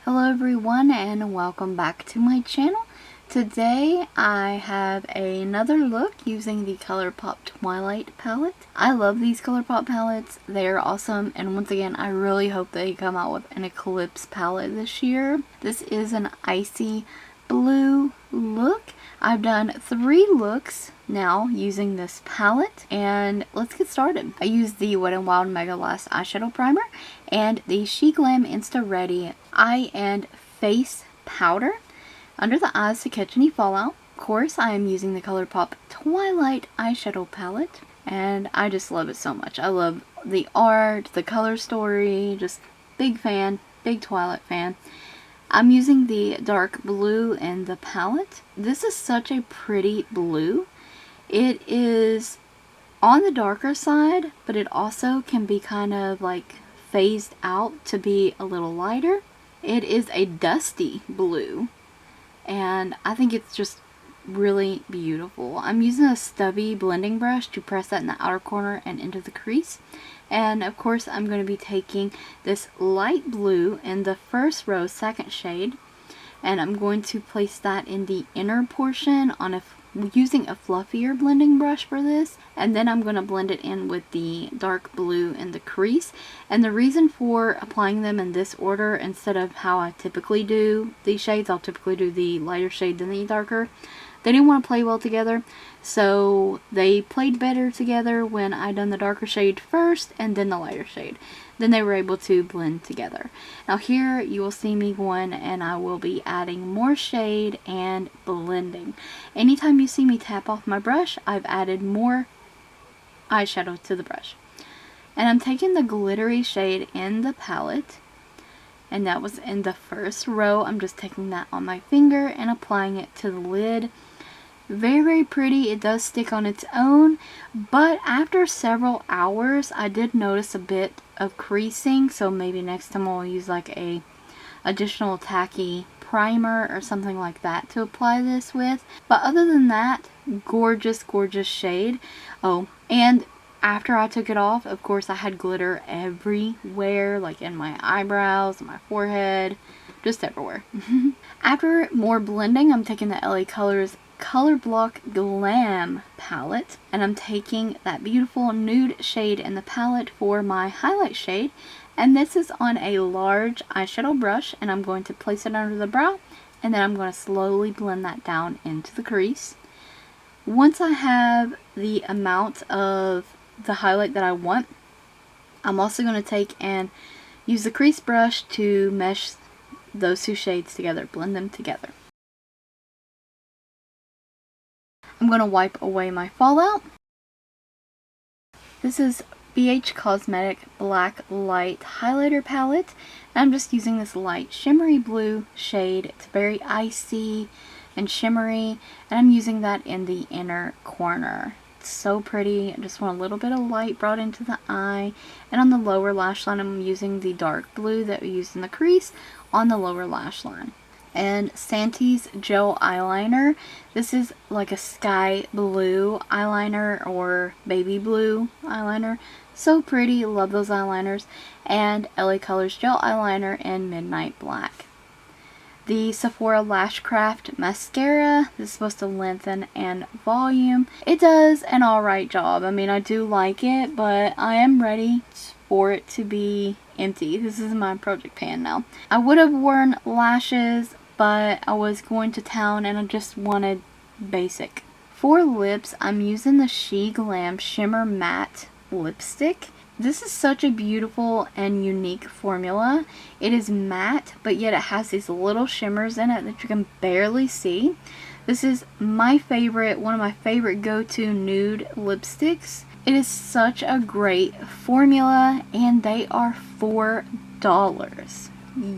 Hello everyone and welcome back to my channel. Today I have another look using the ColourPop Twilight palette. I love these ColourPop palettes. They're awesome, and once again I really hope they come out with an Eclipse palette this year. This is an icy blue look. I've done 3 looks now using this palette, and let's get started. I used the WetnWild Megalast eyeshadow primer and the Sheglam Insta Ready eye and face powder under the eyes to catch any fallout. Of course, I am using the ColourPop Twilight eyeshadow palette, and I just love it so much. I love the art, the color story, just big fan, big Twilight fan. I'm using the dark blue in the palette. This is such a pretty blue. It is on the darker side, but it also can be kind of like phased out to be a little lighter. It is a dusty blue, and I think it's just really beautiful. I'm using a stubby blending brush to press that in the outer corner and into the crease. And of course I'm going to be taking this light blue in the first row, second shade, and I'm going to place that in the inner portion on using a fluffier blending brush for this, and then I'm going to blend it in with the dark blue in the crease. And the reason for applying them in this order instead of how I typically do these shades, I'll typically do the lighter shade then the darker. They didn't want to play well together, so they played better together when I done the darker shade first and then the lighter shade. Then they were able to blend together. Now here you will see me going, and I will be adding more shade and blending. Anytime you see me tap off my brush, I've added more eyeshadow to the brush. And I'm taking the glittery shade in the palette, and that was in the first row. I'm just taking that on my finger and applying it to the lid. Very, very pretty. It does stick on its own, but after several hours I did notice a bit of creasing, so maybe next time I'll use like a additional tacky primer or something like that to apply this with. But other than that, gorgeous, gorgeous shade. Oh, and after I took it off, of course I had glitter everywhere, like in my eyebrows, my forehead, just everywhere. After more blending, I'm taking the LaColors Color Block Glam palette, and I'm taking that beautiful nude shade in the palette for my highlight shade, and this is on a large eyeshadow brush, and I'm going to place it under the brow, and then I'm going to slowly blend that down into the crease. Once I have the amount of the highlight that I want, I'm also going to take and use the crease brush to mesh those 2 shades together, blend them together. I'm going to wipe away my fallout. This is BH Cosmetic Blacklight highlighter palette, and I'm just using this light shimmery blue shade. It's very icy and shimmery, and I'm using that in the inner corner. It's so pretty. I just want a little bit of light brought into the eye, and on the lower lash line I'm using the dark blue that we used in the crease on the lower lash line. And Santee's gel eyeliner. This is like a sky blue eyeliner or baby blue eyeliner. So pretty, love those eyeliners. And LaColors gel eyeliner in Midnight Black. The Sephora LashCraft mascara. This is supposed to lengthen and volume. It does an alright job. I mean, I do like it, but I am ready for it to be empty. This is my project pan now. I would have worn lashes, but I was going to town and I just wanted basic. For lips, I'm using the Sheglam Shimmer Matte Lipstick. This is such a beautiful and unique formula. It is matte, but yet it has these little shimmers in it that you can barely see. This is my favorite, one of my favorite go-to nude lipsticks. It is such a great formula, and they are $4.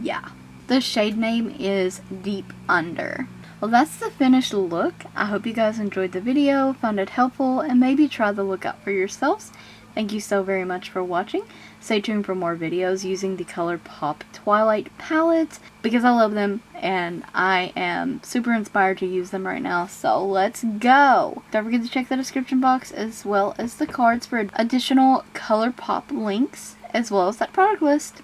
Yeah. The shade name is Deep Under. Well, that's the finished look. I hope you guys enjoyed the video, found it helpful, and maybe try the look out for yourselves. Thank you so very much for watching. Stay tuned for more videos using the ColourPop Twilight palette because I love them and I am super inspired to use them right now. So let's go! Don't forget to check the description box as well as the cards for additional ColourPop links as well as that product list.